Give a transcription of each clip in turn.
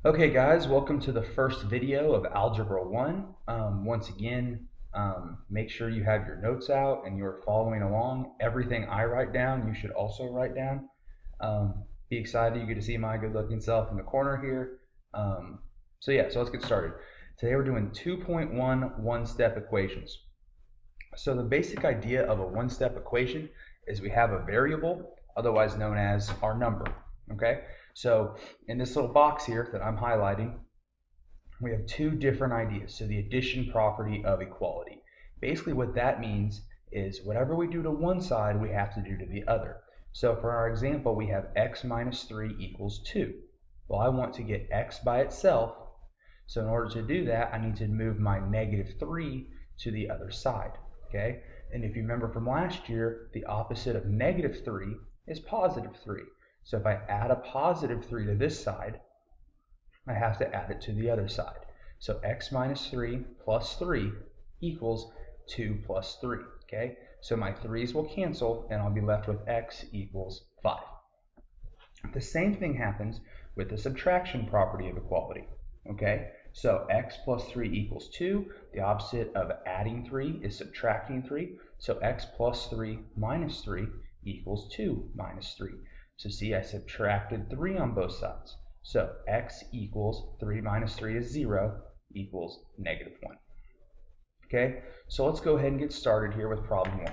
Okay guys, welcome to the first video of Algebra 1. Once again, make sure you have your notes out and you're following along. Everything I write down, you should also write down. Be excited, you get to see my good looking self in the corner here. So let's get started. Today we're doing 2.1 one-step equations. So the basic idea of a one-step equation is we have a variable, otherwise known as our number, okay? So in this little box here that I'm highlighting, we have two different ideas. So the addition property of equality. Basically what that means is whatever we do to one side, we have to do to the other. So for our example, we have x minus 3 equals 2. Well, I want to get x by itself. So in order to do that, I need to move my negative 3 to the other side. Okay? And if you remember from last year, the opposite of negative 3 is positive 3. So if I add a positive 3 to this side, I have to add it to the other side. So x minus 3 plus 3 equals 2 plus 3. Okay? So my 3's will cancel, and I'll be left with x equals 5. The same thing happens with the subtraction property of equality. Okay? So x plus 3 equals 2. The opposite of adding 3 is subtracting 3. So x plus 3 minus 3 equals 2 minus 3. So see, I subtracted 3 on both sides. So x equals 3 minus 3 is 0 equals negative 1. Okay, so let's go ahead and get started here with problem 1.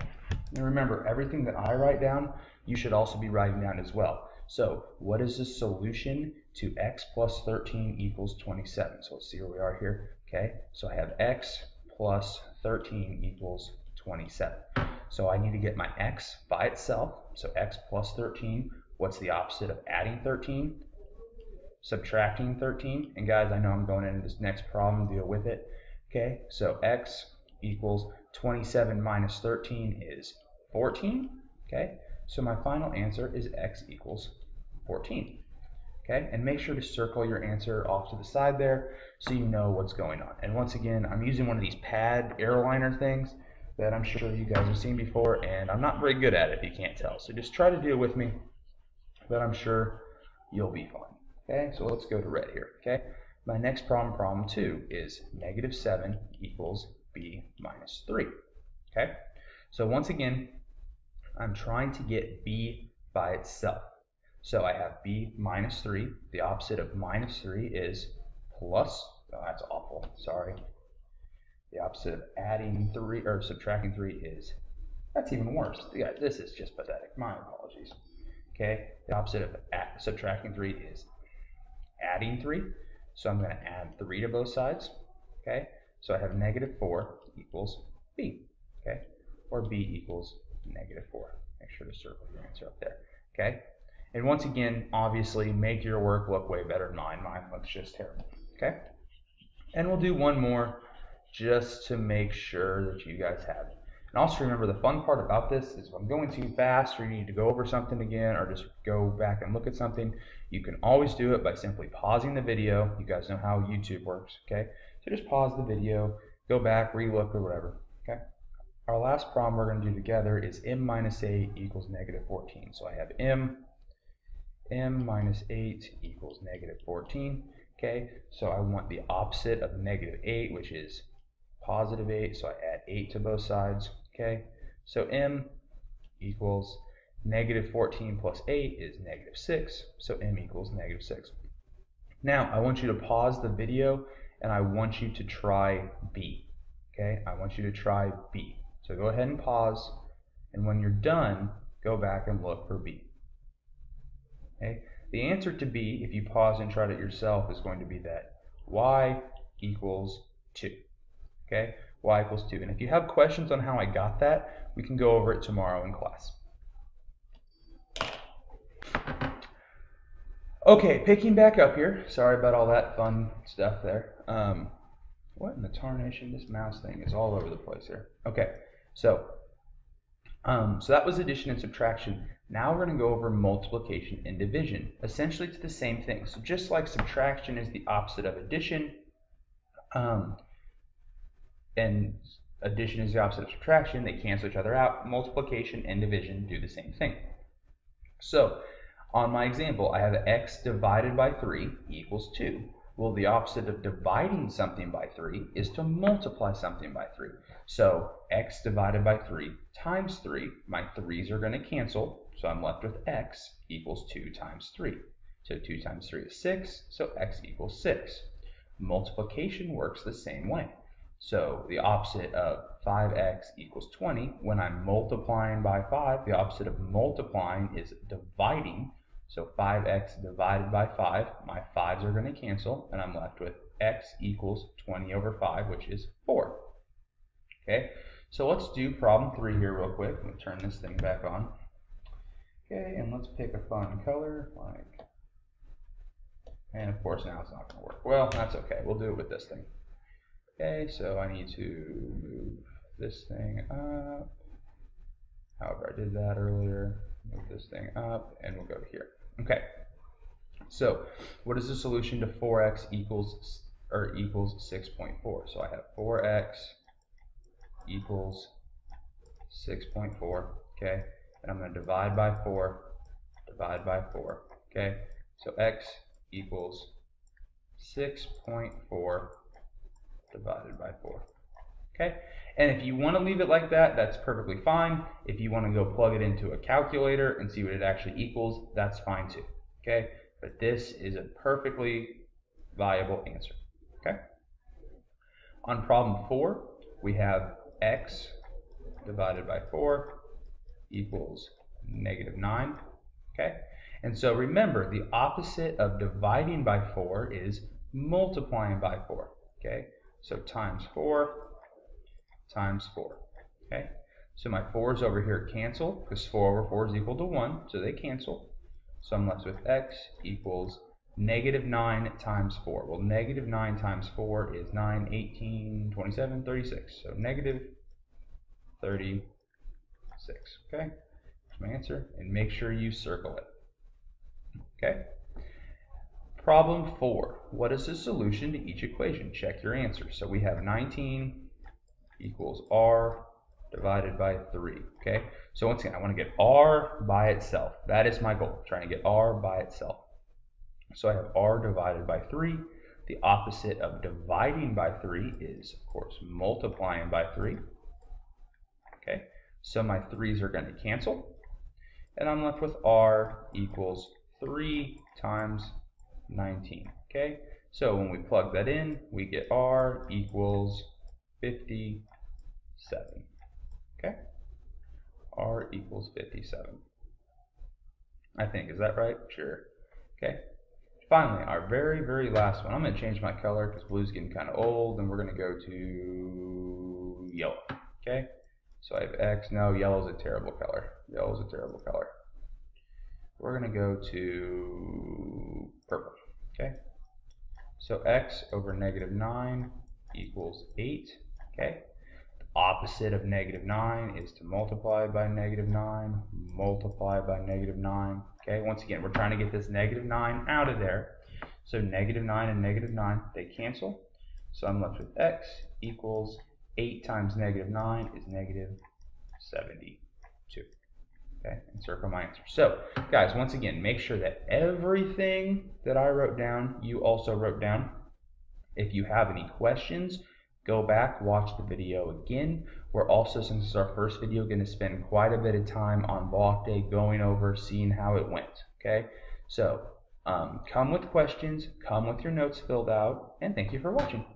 And remember, everything that I write down, you should also be writing down as well. So what is the solution to x plus 13 equals 27? So let's see where we are here. Okay, so I have x plus 13 equals 27. So I need to get my x by itself. So x plus 13, what's the opposite of adding 13? Subtracting 13. And guys, I know I'm going into this next problem to deal with it. Okay, so x equals 27 minus 13 is 14. Okay, so my final answer is x equals 14. Okay, and make sure to circle your answer off to the side there so you know what's going on. And once again, I'm using one of these pad airliner things that I'm sure you guys have seen before, and I'm not very good at it if you can't tell. So just try to deal with me, but I'm sure you'll be fine. Okay, so let's go to red here. Okay, my next problem, problem 2, is negative 7 equals b minus 3. Okay, so once again, I'm trying to get b by itself. So I have b minus 3. The opposite of minus 3 is plus. Oh, that's awful. Sorry. The opposite of adding 3 or subtracting 3 is, that's even worse. Yeah, this is just pathetic. My apologies. Okay, the opposite of subtracting 3 is adding 3. So I'm going to add 3 to both sides. Okay, so I have negative 4 equals b. Okay, or b equals negative 4. Make sure to circle your answer up there. Okay, and once again, obviously, make your work look way better than mine. Mine looks just terrible. Okay, and we'll do one more just to make sure that you guys have it. And also remember, the fun part about this is if I'm going too fast or you need to go over something again or just go back and look at something, you can always do it by simply pausing the video. You guys know how YouTube works, okay? So just pause the video, go back, relook or whatever, okay? Our last problem we're going to do together is m minus 8 equals negative 14. So I have m minus 8 equals negative 14, okay? So I want the opposite of negative 8, which is positive 8, so I add 8 to both sides. Okay, so m equals negative 14 plus 8 is negative 6, so m equals negative 6. Now I want you to pause the video and I want you to try b. Okay, I want you to try b. So go ahead and pause, and when you're done, go back and look for b. Okay, the answer to b, if you pause and try it yourself, is going to be that y equals 2. Okay, y equals 2. And if you have questions on how I got that, we can go over it tomorrow in class. Okay, picking back up here. Sorry about all that fun stuff there. What in the tarnation? This mouse thing is all over the place here. Okay, so that was addition and subtraction. Now we're going to go over multiplication and division. Essentially, it's the same thing. So just like subtraction is the opposite of addition, and addition is the opposite of subtraction, they cancel each other out. Multiplication and division do the same thing. So on my example, I have x divided by 3 equals 2. Well, the opposite of dividing something by 3 is to multiply something by 3. So x divided by 3 times 3, my 3's are going to cancel, so I'm left with x equals 2 times 3. So 2 times 3 is 6, so x equals 6. Multiplication works the same way. So the opposite of 5x equals 20, when I'm multiplying by 5, the opposite of multiplying is dividing. So 5x divided by 5, my 5's are going to cancel, and I'm left with x equals 20 over 5, which is 4. Okay, so let's do problem 3 here real quick. Let me turn this thing back on. Okay, and let's pick a fun color, and of course now it's not going to work. Well, that's okay. We'll do it with this thing. Okay, so I need to move this thing up. However, I did that earlier. Move this thing up, and we'll go here. Okay, so what is the solution to 4x equals 6.4? So I have 4x equals 6.4, okay, and I'm going to divide by 4, okay, so x equals 6.4 divided by 4, okay, and if you want to leave it like that, that's perfectly fine. If you want to go plug it into a calculator and see what it actually equals, that's fine too, okay, but this is a perfectly viable answer, okay. On problem 4, we have x divided by 4 equals -9, okay, and so remember, the opposite of dividing by 4 is multiplying by 4, okay, so times 4 times 4, okay, so my 4's over here cancel because 4 over 4 is equal to 1, so they cancel, so I'm left with x equals -9 times 4. Well, -9 times 4 is 9, 18, 27, 36. So -36. Okay, that's my answer. And make sure you circle it. Okay. Problem 4. What is the solution to each equation? Check your answer. So we have 19 equals r divided by 3. Okay. So once again, I want to get r by itself. That is my goal, trying to get r by itself. So I have r divided by 3. The opposite of dividing by 3 is, of course, multiplying by 3. Okay, so my 3's are going to cancel. And I'm left with r equals 3 times 19. Okay, so when we plug that in, we get r equals 57. Okay, r equals 57. I think, is that right? Sure. Okay. Finally, our very, very last one. I'm going to change my color because blue's getting kind of old, and we're going to go to yellow. Okay, so I have x. No, yellow's a terrible color. Yellow's a terrible color. We're going to go to purple. Okay, so x over -9 equals 8. Okay, the opposite of -9 is to multiply by -9. Multiply by -9. Okay, once again, we're trying to get this -9 out of there. So -9 and -9, they cancel. So I'm left with x equals 8 times -9 is -72. Okay, and circle my answer. So, guys, once again, make sure that everything that I wrote down, you also wrote down. If you have any questions, go back, watch the video again. We're also, since it's our first video, going to spend quite a bit of time on block day going over, seeing how it went. Okay, so come with questions, come with your notes filled out, and thank you for watching.